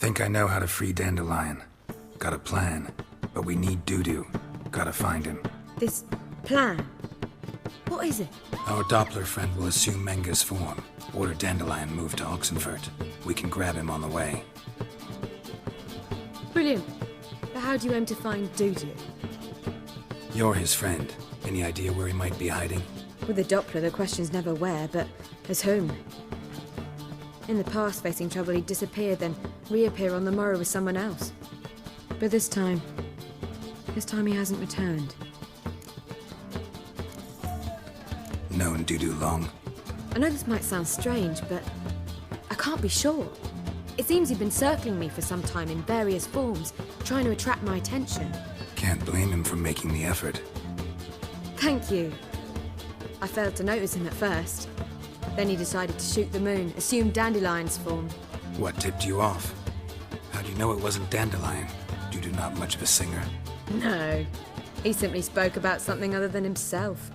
Think I know how to free Dandelion. Got a plan, but we need Dudu. Gotta find him. This plan? What is it? Our Doppler friend will assume Menga's form. Order Dandelion moved to Oxenfurt. We can grab him on the way. Brilliant. But how do you aim to find Dudu? You're his friend. Any idea where he might be hiding? With the Doppler, the question's never where, but as whom. In the past, facing trouble, he'd disappear, then reappear on the morrow with someone else. But this time he hasn't returned. Known Dudu long? I know this might sound strange, but I can't be sure. It seems he'd been circling me for some time in various forms, trying to attract my attention. Can't blame him for making the effort. Thank you. I failed to notice him at first. Then he decided to shoot the moon, assume Dandelion's form. What tipped you off? How do you know it wasn't Dandelion? Dudu not much of a singer. No. He simply spoke about something other than himself.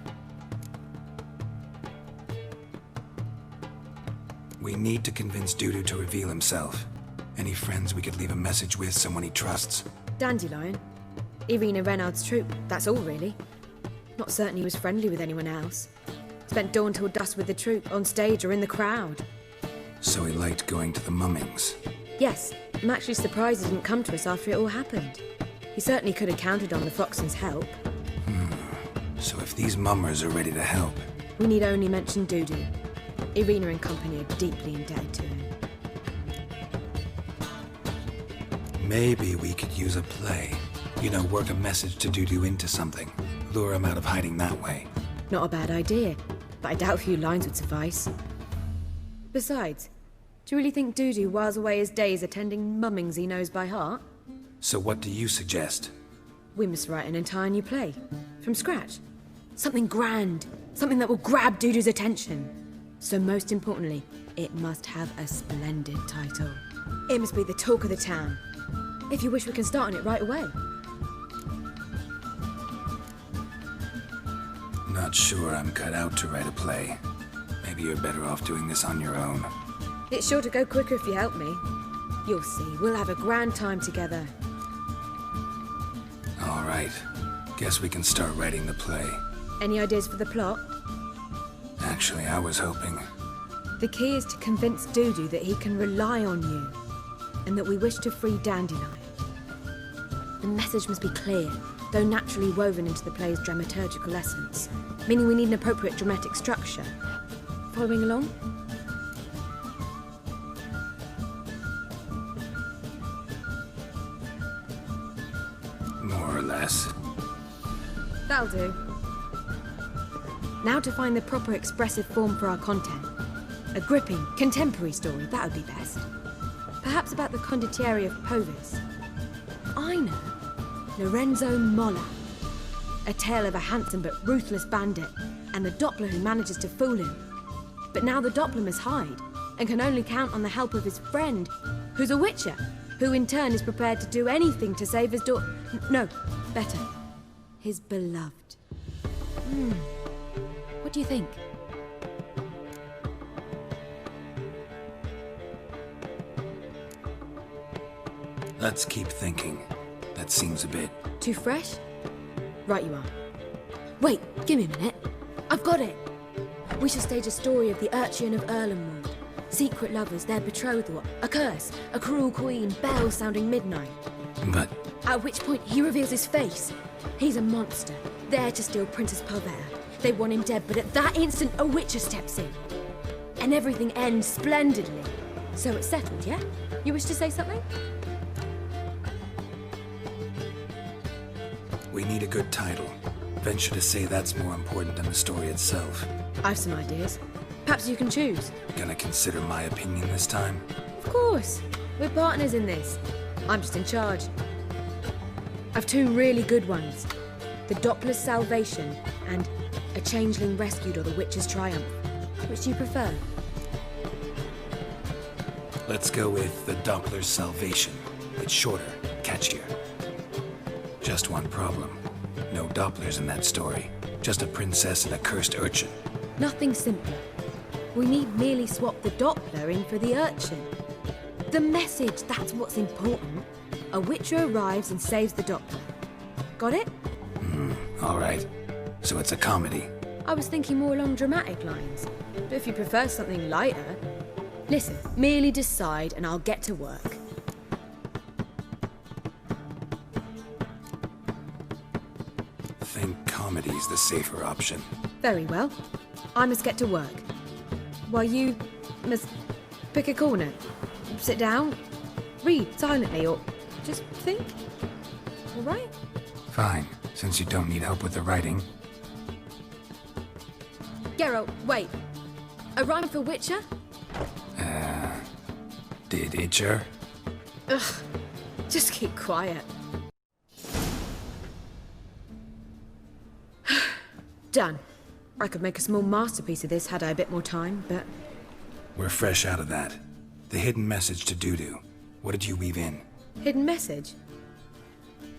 We need to convince Dudu to reveal himself. Any friends we could leave a message with, someone he trusts? Dandelion. Irina Renard's troupe, that's all really. Not certain he was friendly with anyone else. Spent dawn till dusk with the troupe, on stage or in the crowd. So he liked going to the mummings? Yes. I'm actually surprised he didn't come to us after it all happened. He certainly could have counted on the Foxton's help. So if these mummers are ready to help... We need only mention Dudu. Irina and company are deeply indebted to him. Maybe we could use a play. You know, work a message to Dudu into something. Lure him out of hiding that way. Not a bad idea, but I doubt a few lines would suffice. Besides, do you really think Dudu whiles away his days attending mummings he knows by heart? So what do you suggest? We must write an entire new play. From scratch. Something grand. Something that will grab Dudu's attention. So most importantly, it must have a splendid title. It must be the talk of the town. If you wish, we can start on it right away. Not sure I'm cut out to write a play. Maybe you're better off doing this on your own. It's sure to go quicker if you help me. You'll see, we'll have a grand time together. All right. Guess we can start writing the play. Any ideas for the plot? Actually, I was hoping... The key is to convince Dudu that he can rely on you, and that we wish to free Dandelion. The message must be clear, though naturally woven into the play's dramaturgical essence, meaning we need an appropriate dramatic structure. Following along? More or less. That'll do. Now to find the proper expressive form for our content. A gripping, contemporary story, that would be best. Perhaps about the condottieri of Povis. I know. Lorenzo Molla. A tale of a handsome but ruthless bandit, and the Doppler who manages to fool him. But now the Doppler must hide, and can only count on the help of his friend, who's a Witcher, who in turn is prepared to do anything to save his daughter. No, better. His beloved. What do you think? Let's keep thinking. That seems a bit... Too fresh? Right you are. Wait, give me a minute. I've got it! We shall stage a story of the Urchin of Erlenwald. Secret lovers, their betrothal, a curse, a cruel queen, bells sounding midnight. But... At which point he reveals his face. He's a monster, there to steal Princess Pavert. They want him dead, but at that instant a Witcher steps in. And everything ends splendidly. So it's settled, yeah? You wish to say something? We need a good title. Venture to say that's more important than the story itself. I've some ideas. Perhaps you can choose. Gonna consider my opinion this time? Of course. We're partners in this. I'm just in charge. I've two really good ones. The Doppler's Salvation and A Changeling Rescued or The Witcher's Triumph. Which do you prefer? Let's go with The Doppler's Salvation. It's shorter, catchier. Just one problem. No Dopplers in that story. Just a princess and a cursed urchin. Nothing simpler. We need merely swap the Doppler in for the urchin. The message, that's what's important. A Witcher arrives and saves the Doctor. Got it? All right. So it's a comedy. I was thinking more along dramatic lines. But if you prefer something lighter... Listen, merely decide and I'll get to work. Think comedy's the safer option. Very well. I must get to work. While you must pick a corner. Sit down, read silently, or just think. All right? Fine, since you don't need help with the writing. Geralt, wait. A rhyme for Witcher? Did Itcher? Ugh, just keep quiet. Done. I could make a small masterpiece of this had I a bit more time, but... We're fresh out of that. The hidden message to Dudu. What did you weave in? Hidden message?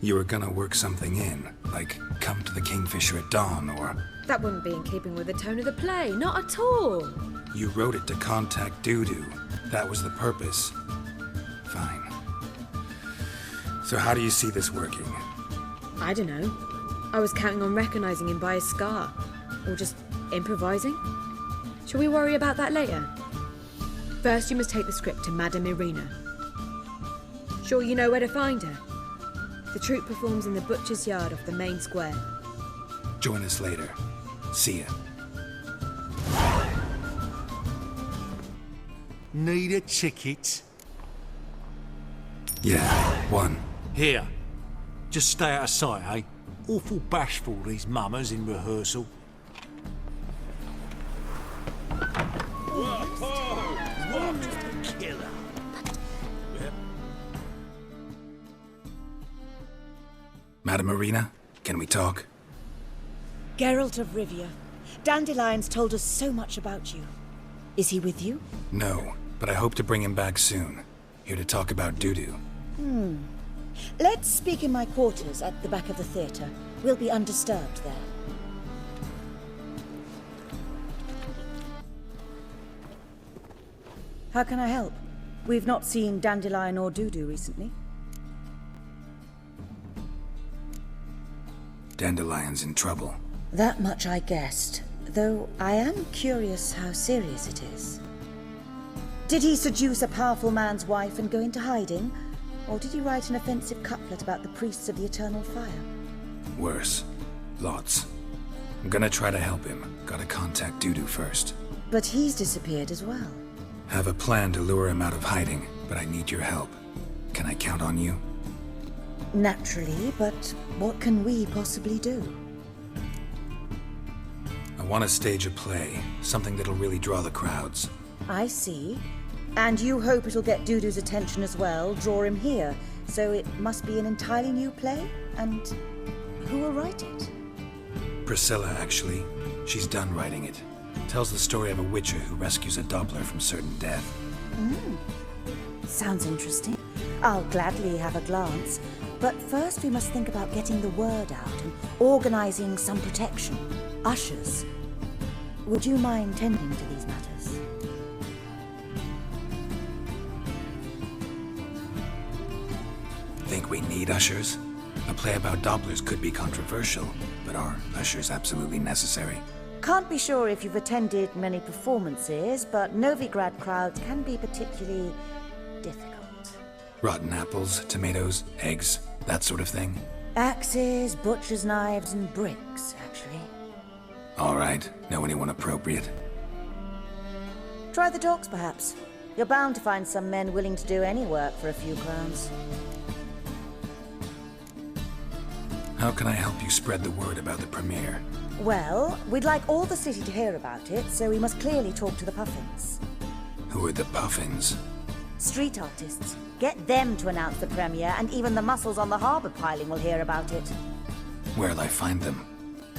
You were gonna work something in, like come to the Kingfisher at dawn, or... That wouldn't be in keeping with the tone of the play, not at all. You wrote it to contact Dudu. That was the purpose. Fine. So how do you see this working? I don't know. I was counting on recognizing him by his scar. Or just improvising. Shall we worry about that later? First, you must take the script to Madame Irina. Sure you know where to find her? The troupe performs in the butcher's yard off the main square. Join us later. See ya. Need a ticket? Yeah, one. Here. Just stay out of sight, eh? Awful bashful, these mummers in rehearsal. What a killer. Madame Irina, can we talk? Geralt of Rivia. Dandelion's told us so much about you. Is he with you? No, but I hope to bring him back soon. Here to talk about Dudu. Let's speak in my quarters at the back of the theatre. We'll be undisturbed there. How can I help? We've not seen Dandelion or Dudu recently. Dandelion's in trouble. That much I guessed, though I am curious how serious it is. Did he seduce a powerful man's wife and go into hiding? Or did he write an offensive couplet about the priests of the eternal fire? Worse. Lots. I'm gonna try to help him. Gotta contact Dudu first. But he's disappeared as well. Have a plan to lure him out of hiding, but I need your help. Can I count on you? Naturally, but what can we possibly do? I want to stage a play, something that'll really draw the crowds. I see. And you hope it'll get Dudu's attention as well, draw him here. So it must be an entirely new play? And who will write it? Priscilla, actually. She's done writing it. Tells the story of a witcher who rescues a Doppler from certain death. Sounds interesting. I'll gladly have a glance. But first we must think about getting the word out and organizing some protection. Ushers. Would you mind tending to these matters? Think we need ushers? A play about Dopplers could be controversial, but are ushers absolutely necessary? Can't be sure if you've attended many performances, but Novigrad crowds can be particularly difficult. Rotten apples, tomatoes, eggs, that sort of thing? Axes, butcher's knives, and bricks, actually. All right. Know anyone appropriate? Try the docks, perhaps. You're bound to find some men willing to do any work for a few crowns. How can I help you spread the word about the premiere? Well, we'd like all the city to hear about it, so we must clearly talk to the Puffins. Who are the Puffins? Street artists. Get them to announce the premiere, and even the muscles on the harbour piling will hear about it. Where'll I find them?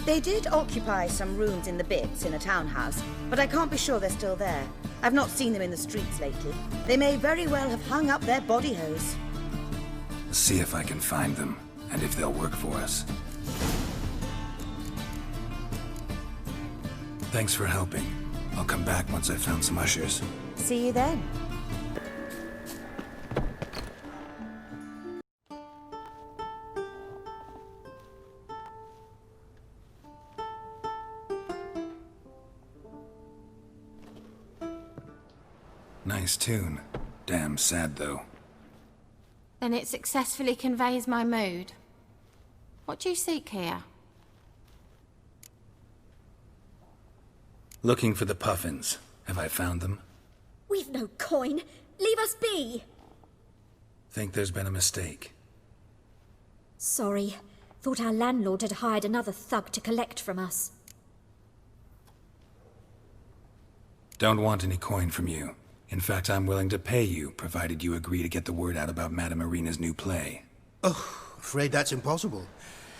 They did occupy some rooms in the Bits in a townhouse, but I can't be sure they're still there. I've not seen them in the streets lately. They may very well have hung up their body hose. See if I can find them, and if they'll work for us. Thanks for helping. I'll come back once I've found some ushers. See you then. Nice tune. Damn sad, though. Then it successfully conveys my mood. What do you seek here? Looking for the puffins. Have I found them? We've no coin. Leave us be. Think there's been a mistake. Sorry. Thought our landlord had hired another thug to collect from us. Don't want any coin from you. In fact, I'm willing to pay you, provided you agree to get the word out about Madame Irina's new play. Oh, afraid that's impossible.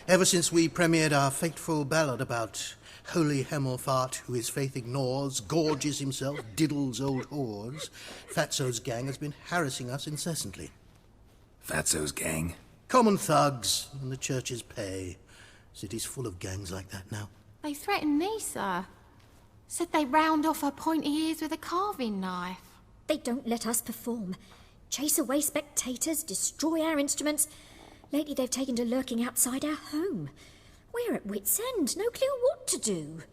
Ever since we premiered our fateful ballad about holy Hemmelfart, who his faith ignores, gorges himself, diddles old whores, Fatso's gang has been harassing us incessantly. Fatso's gang? Common thugs, and the church's pay. City's full of gangs like that now. They threatened me, sir. Said they'd round off her pointy ears with a carving knife. They don't let us perform. Chase away spectators, destroy our instruments. Lately they've taken to lurking outside our home. We're at wit's end, no clue what to do.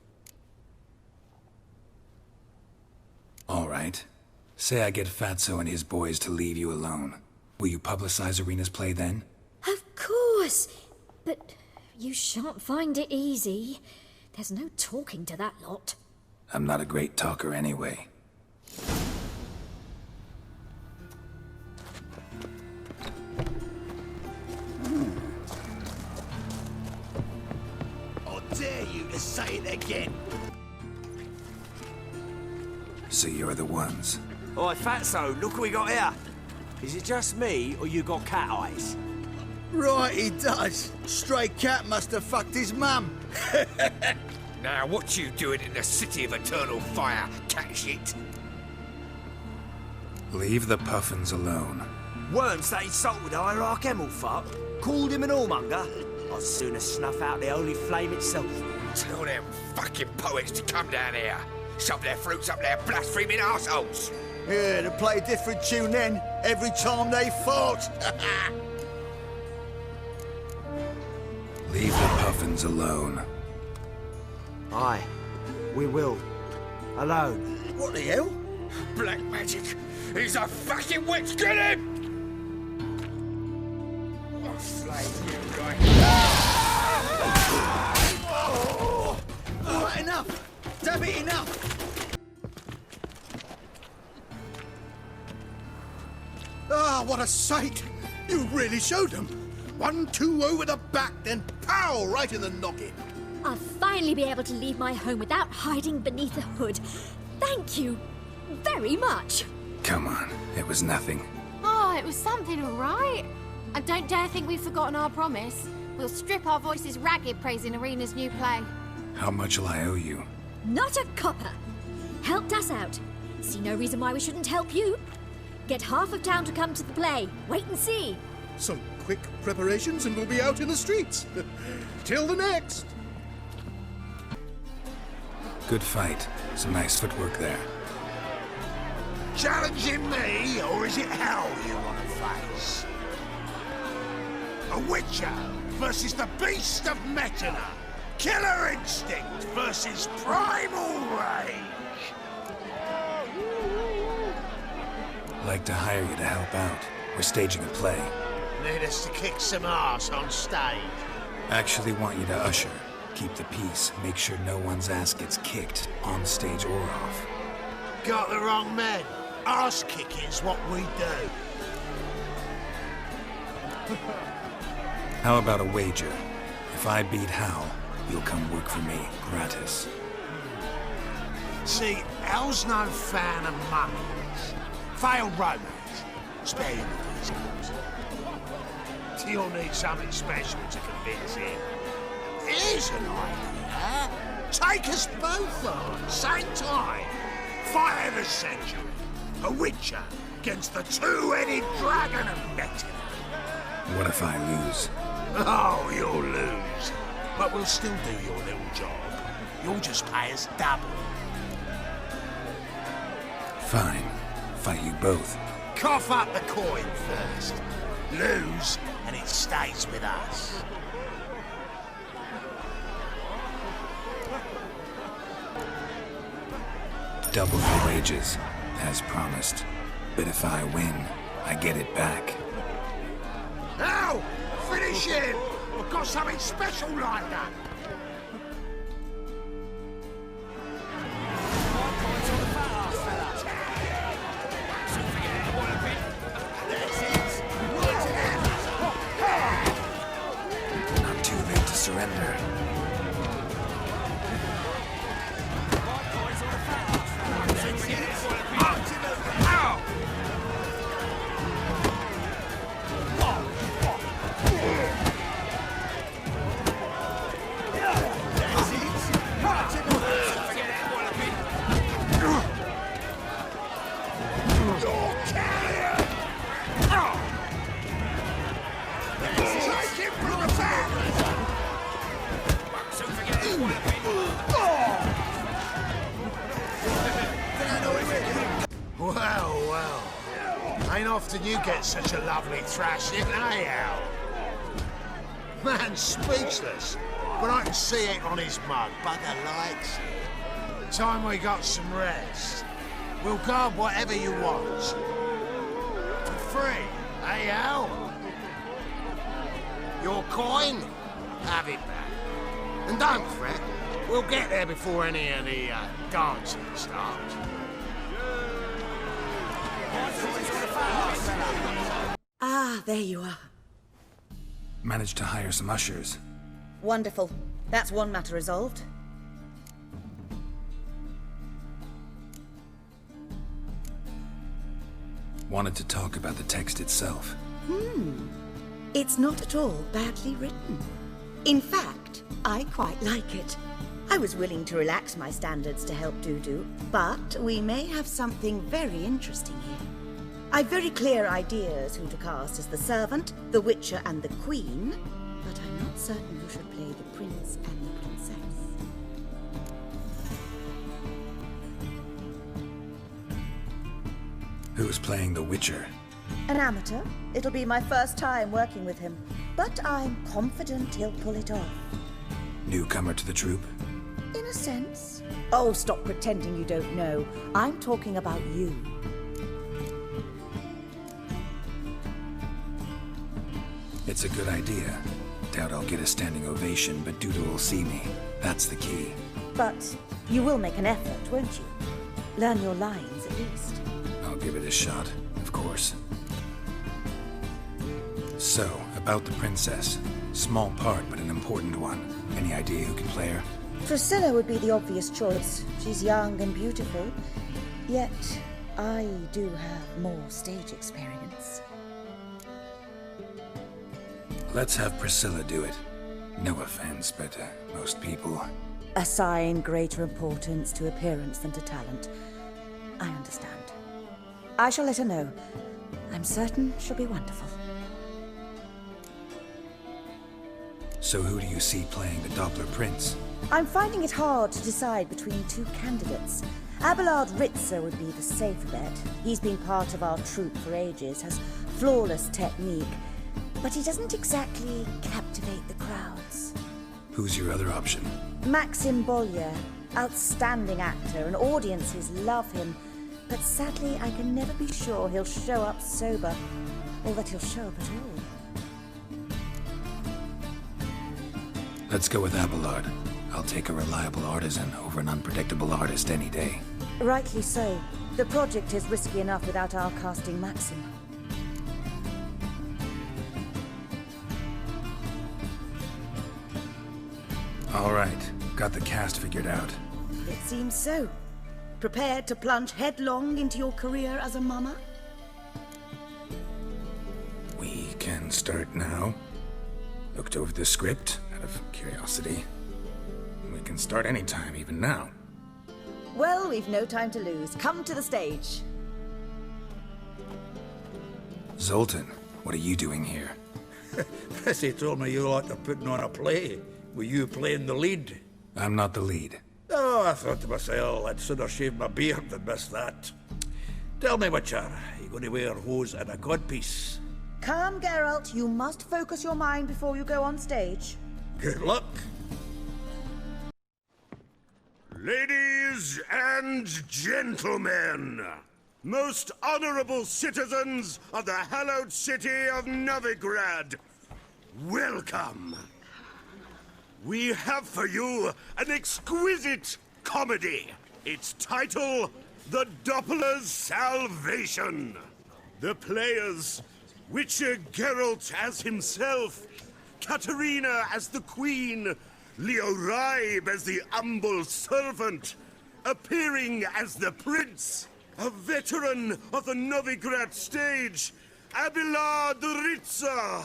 All right. Say I get Fatso and his boys to leave you alone. Will you publicize Irina's play then? Of course! But you shan't find it easy. There's no talking to that lot. I'm not a great talker anyway. I dare you to say it again. So you're the ones. Oi, Fatso, look what we got here. Is it just me, or you got cat eyes? Right, he does. Stray cat must have fucked his mum. Now, what you doing in the city of eternal fire, cat shit? Leave the puffins alone. Worms that insulted Hierarch Hemmelfart, called him an whoremonger. I'd sooner snuff out the holy flame itself. Tell them fucking poets to come down here. Shove their fruits up their blaspheming arseholes. Yeah, to play a different tune then, every time they fought. Leave the puffins alone. Aye, we will. Alone. What the hell? Black magic. He's a fucking witch. Get him! I'll slay you right. Right, enough. Damn it, enough. Ah, what a sight! You really showed them. 1-2 over the back, then pow, right in the noggin. I'll finally be able to leave my home without hiding beneath a hood. Thank you very much. Come on, it was nothing. Oh, it was something, all right. And don't dare think we've forgotten our promise. We'll strip our voices ragged praising Irina's new play. How much will I owe you? Not a copper. Helped us out. See no reason why we shouldn't help you. Get half of town to come to the play. Wait and see. Some quick preparations and we'll be out in the streets. Till the next. Good fight. Some nice footwork there. Challenging me, or is it hell you want to face? A Witcher versus the beast of Metina. Killer instinct versus primal rage. Like to hire you to help out. We're staging a play. Need us to kick some ass on stage. Actually want you to usher. Keep the peace. Make sure no one's ass gets kicked, on stage or off. Got the wrong men. Arse kicking's what we do. How about a wager? If I beat Hal, you'll come work for me, gratis. See, Hal's no fan of mummies. Failed romance. Spare him the details. You'll need something special to convince him. Here's an idea. Take us both on, same time. Fight of the century. A Witcher against the two-headed dragon of Metina. What if I lose? Oh, you'll lose. But we'll still do your little job. You'll just pay us double. Fine. Fight you both. Cough up the coin first. Lose, and it stays with us. Double your wages. as promised. But if I win, I get it back. Ow! Finish him! We've got something special like that! Not too late to surrender. Well. Ain't often you get such a lovely thrashing, eh, Al? Man's speechless, but I can see it on his mug. Bugger likes it. Time we got some rest. We'll guard whatever you want. For free, eh, Al? Your coin? Have it back. And don't fret, we'll get there before any of the dancing starts. Ah, there you are. Managed to hire some ushers. Wonderful. That's one matter resolved. Wanted to talk about the text itself. It's not at all badly written. In fact, I quite like it. I was willing to relax my standards to help Dudu, but we may have something very interesting here. I've very clear ideas who to cast as the servant, the Witcher, and the Queen, but I'm not certain who should play the prince and the princess. Who's playing the Witcher? An amateur. It'll be my first time working with him, but I'm confident he'll pull it off. Newcomer to the troupe? In a sense. Oh, stop pretending you don't know. I'm talking about you. It's a good idea. Doubt I'll get a standing ovation, but Dudu will see me. That's the key. But you will make an effort, won't you? Learn your lines, at least. I'll give it a shot, of course. So, about the princess. Small part, but an important one. Any idea who can play her? Priscilla would be the obvious choice. She's young and beautiful. Yet, I do have more stage experience. Let's have Priscilla do it. No offense, but most people... Assign greater importance to appearance than to talent. I understand. I shall let her know. I'm certain she'll be wonderful. So who do you see playing the Doppler Prince? I'm finding it hard to decide between two candidates. Abelard Ritzer would be the safer bet. He's been part of our troupe for ages, has flawless technique, but he doesn't exactly captivate the crowds. Who's your other option? Maxim Bollier, outstanding actor, and audiences love him. But sadly, I can never be sure he'll show up sober, or that he'll show up at all. Let's go with Abelard. I'll take a reliable artisan over an unpredictable artist any day. Rightly so. The project is risky enough without our casting Maxim. All right, got the cast figured out. It seems so. Prepared to plunge headlong into your career as a mama? We can start now. Looked over the script, out of curiosity. We can start anytime, even now. Well, we've no time to lose. Come to the stage. Zoltan, what are you doing here? Prissy told me you ought to putting on a play. Were you playing the lead? I'm not the lead. Oh, I thought to myself, I'd sooner shave my beard than miss that. Tell me, Witcher, are you going to wear hose and a codpiece? Come, Geralt. You must focus your mind before you go on stage. Good luck. Ladies and gentlemen, Most honorable citizens of the hallowed city of Novigrad, welcome. We have for you an exquisite comedy. Its title, The Doppler's Salvation. The players, Witcher Geralt as himself, Katarina as the Queen, Leo Raib as the humble servant, appearing as the Prince, a veteran of the Novigrad stage, Abelard Ritza.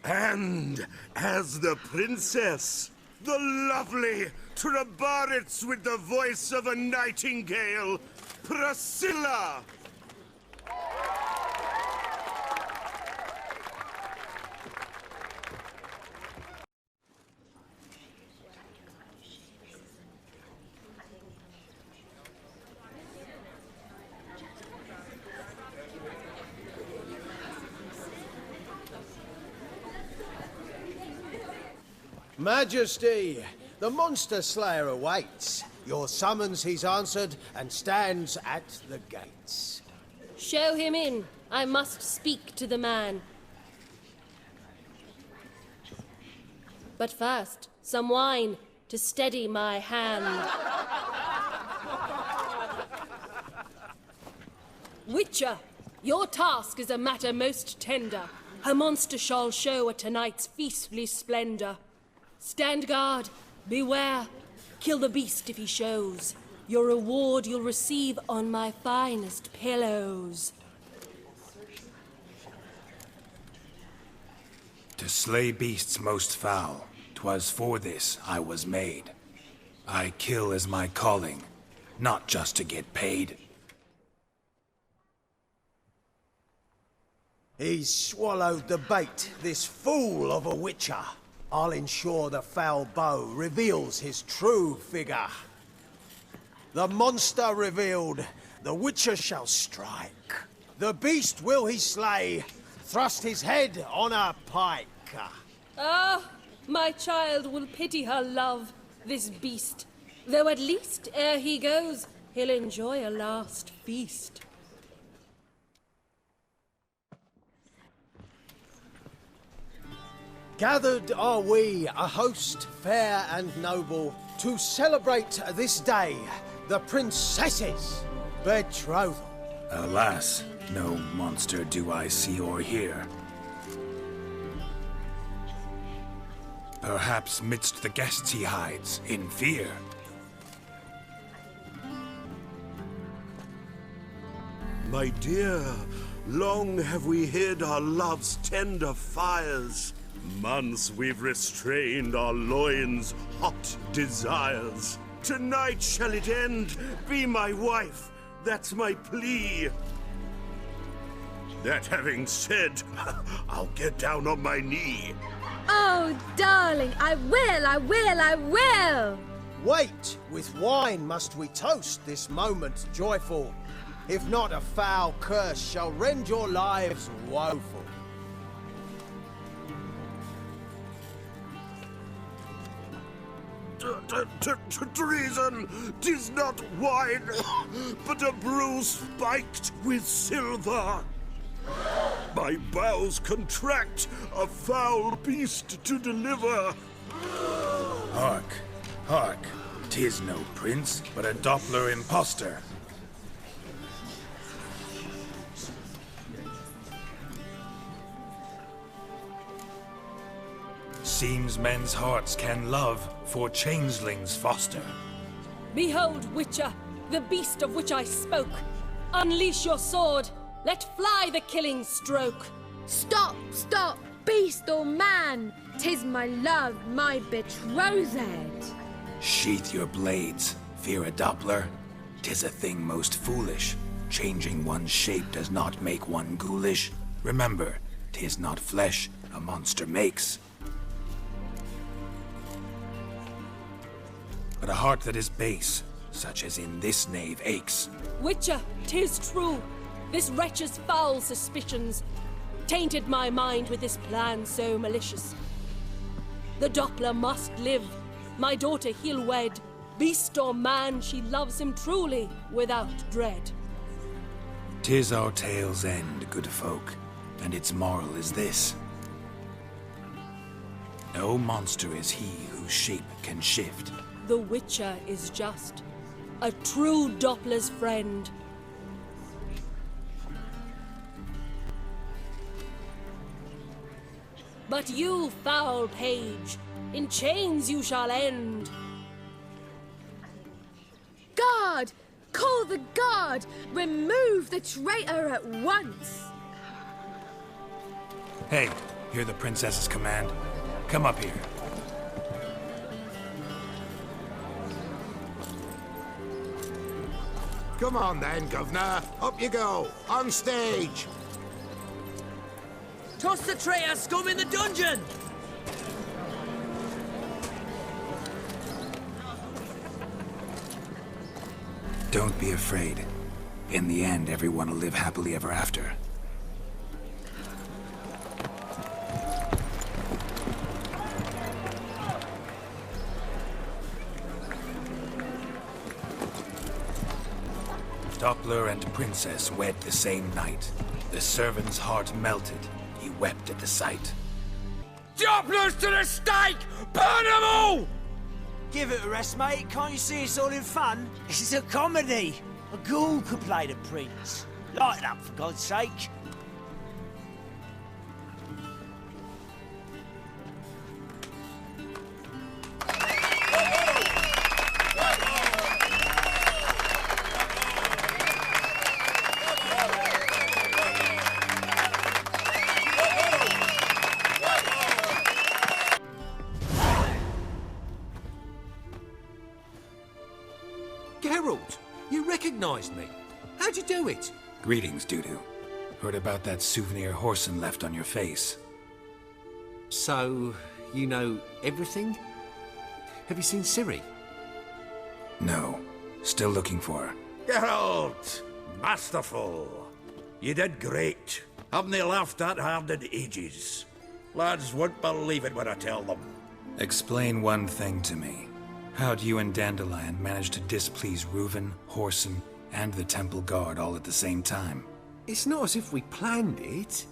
And as the Princess, the lovely Trabaritz with the voice of a nightingale, Priscilla. Majesty, the monster slayer awaits. Your summons he's answered and stands at the gates. Show him in. I must speak to the man. But first, some wine to steady my hand. Witcher, your task is a matter most tender. A monster shall show at tonight's feastly splendor. Stand guard, beware, kill the beast if he shows. Your reward you'll receive on my finest pillows. To slay beasts most foul, 'twas for this I was made. I kill as my calling, not just to get paid. He's swallowed the bait, this fool of a witcher. I'll ensure the foul bow reveals his true figure. The monster revealed, the witcher shall strike. The beast will he slay, thrust his head on a pike. Ah, my child will pity her love, this beast. Though at least, ere he goes, he'll enjoy a last feast. Gathered are we, a host fair and noble, to celebrate this day, the princess's betrothal. Alas, no monster do I see or hear. Perhaps midst the guests he hides, in fear. My dear, long have we hid our love's tender fires. Months we've restrained our loins' hot desires. Tonight shall it end, be my wife, that's my plea. That having said, I'll get down on my knee. Oh, darling, I will! Wait, with wine must we toast this moment joyful. If not, a foul curse shall rend your lives woeful. Treason! 'Tis not wine, but a brew spiked with silver. My bowels contract, a foul beast to deliver. Hark, hark, 'tis no prince, but a Doppler impostor. Seems men's hearts can love, for changelings foster. Behold, Witcher, the beast of which I spoke. Unleash your sword. Let fly the killing stroke. Stop, stop, beast or man! 'Tis my love, my betrothed. Sheath your blades, fear a Doppler. 'Tis a thing most foolish. Changing one's shape does not make one ghoulish. Remember, 'tis not flesh a monster makes, but a heart that is base, such as in this knave aches. Witcher, 'tis true. This wretch's foul suspicions tainted my mind with this plan so malicious. The Doppler must live. My daughter he'll wed. Beast or man, she loves him truly, without dread. 'Tis our tale's end, good folk, and its moral is this. No monster is he whose shape can shift. The Witcher is just a true Doppler's friend. But you, foul page, in chains you shall end. Guard! Call the guard! Remove the traitor at once! Hey, hear the princess's command? Come up here. Come on then, Governor. Up you go. On stage. Toss the traitor scum in the dungeon! Don't be afraid. In the end, everyone will live happily ever after. Doppler and Princess wed the same night. The servant's heart melted. He wept at the sight. Dopplers to the stake! Burn them all! Give it a rest, mate. Can't you see it's all in fun? This is a comedy. A ghoul could play the prince. Lighten up, for God's sake. Geralt, you recognized me. How'd you do it? Greetings, Dudu. Heard about that souvenir Horson left on your face. So, you know everything? Have you seen Ciri? No. Still looking for her. Geralt! Masterful! You did great. Haven't they laughed that hard in ages? Lads won't believe it when I tell them. Explain one thing to me. How'd you and Dandelion manage to displease Reuven, Horson, and the Temple Guard all at the same time? It's not as if we planned it.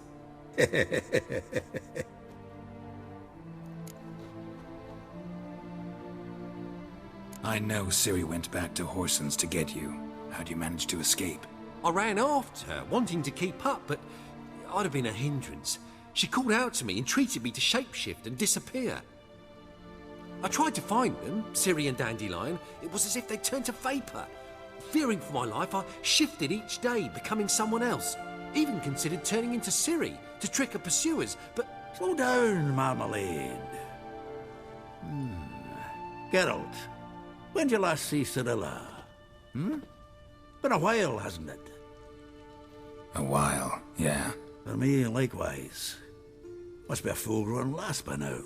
I know Ciri went back to Horson's to get you. How'd you manage to escape? I ran after her, wanting to keep up, but I'd have been a hindrance. She called out to me, entreated me to shapeshift and disappear. I tried to find them, Ciri and Dandelion. It was as if they turned to vapour. Fearing for my life, I shifted each day, becoming someone else. Even considered turning into Ciri to trick her pursuers, but... Slow down, Marmalade. Geralt, when did you last see Cyrilla? Been a while, hasn't it? A while, yeah. For me, likewise. Must be a full-grown lass by now.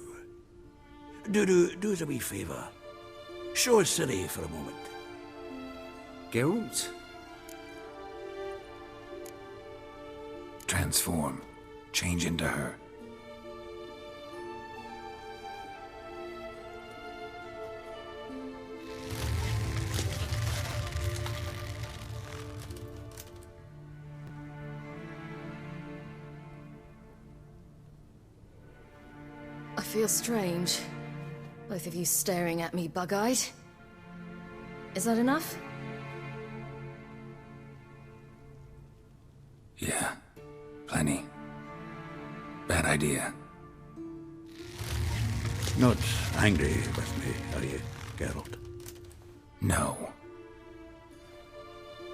Do us a wee favour. Show us Ciri for a moment. Geralt? Transform. Change into her. I feel strange. Both of you staring at me bug-eyed. Is that enough? Yeah. Plenty. Bad idea. Not angry with me, are you, Geralt? No.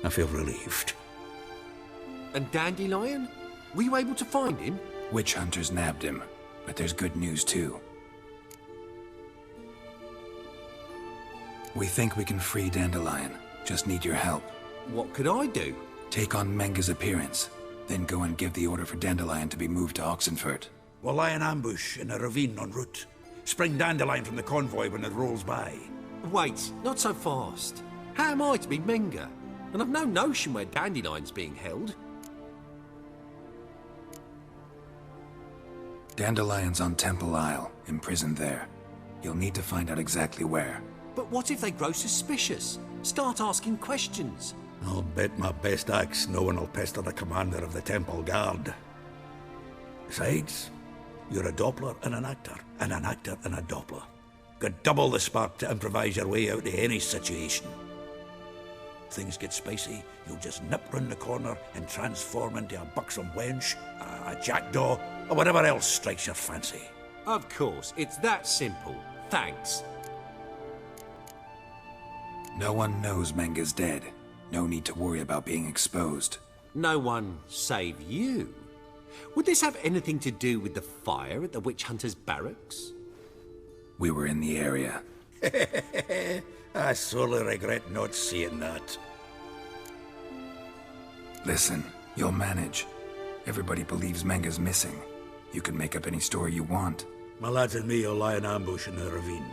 I feel relieved. And Dandelion? Were you able to find him? Witch hunters nabbed him, but there's good news too. We think we can free Dandelion. Just need your help. What could I do? Take on Menga's appearance, then go and give the order for Dandelion to be moved to Oxenfurt. We'll lie in ambush in a ravine en route. Spring Dandelion from the convoy when it rolls by. Wait, not so fast. How am I to be Menga? And I've no notion where Dandelion's being held. Dandelion's on Temple Isle, imprisoned there. You'll need to find out exactly where. But what if they grow suspicious? Start asking questions? I'll bet my best axe no one will pester the commander of the Temple Guard. Besides, you're a Doppler and an actor and a Doppler. Got double the spark to improvise your way out of any situation. If things get spicy, you'll just nip round the corner and transform into a buxom wench, a jackdaw, or whatever else strikes your fancy. Of course, it's that simple. Thanks. No one knows Menga's dead. No need to worry about being exposed. No one save you. Would this have anything to do with the fire at the witch hunter's barracks? We were in the area. I sorely regret not seeing that. Listen, you'll manage. Everybody believes Menga's missing. You can make up any story you want. My lads and me will lie in ambush in the ravine.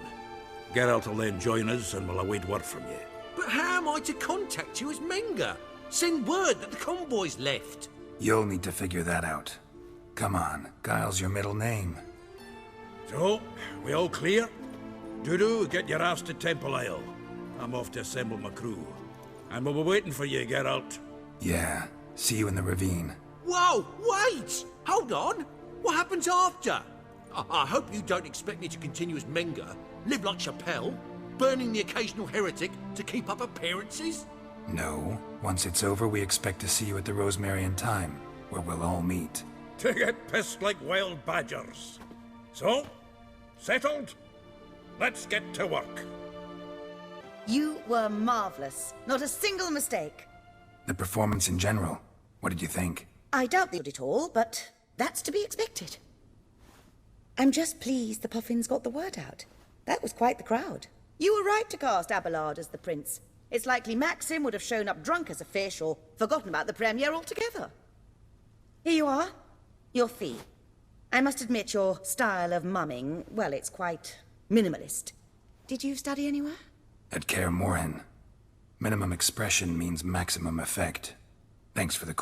Geralt will then join us and we'll await word from you. But how am I to contact you as Menga? Send word that the convoy's left. You'll need to figure that out. Come on, Guile's your middle name. So, we all clear? Dudu, get your ass to Temple Isle. I'm off to assemble my crew. And we'll be waiting for you, Geralt. Yeah, see you in the ravine. Whoa, wait! Hold on! What happens after? I hope you don't expect me to continue as Menga, live like Chappelle, burning the occasional heretic to keep up appearances? No. Once it's over, we expect to see you at the Rosemary in Time, where we'll all meet. To get pissed like wild badgers. So, settled? Let's get to work. You were marvelous. Not a single mistake. The performance in general, what did you think? I doubt they did it all, but that's to be expected. I'm just pleased the Puffins got the word out. That was quite the crowd. You were right to cast Abelard as the prince. It's likely Maxim would have shown up drunk as a fish or forgotten about the premiere altogether. Here you are. Your fee. I must admit your style of mumming, well, it's quite minimalist. Did you study anywhere? At Kaer Morhen. Minimum expression means maximum effect. Thanks for the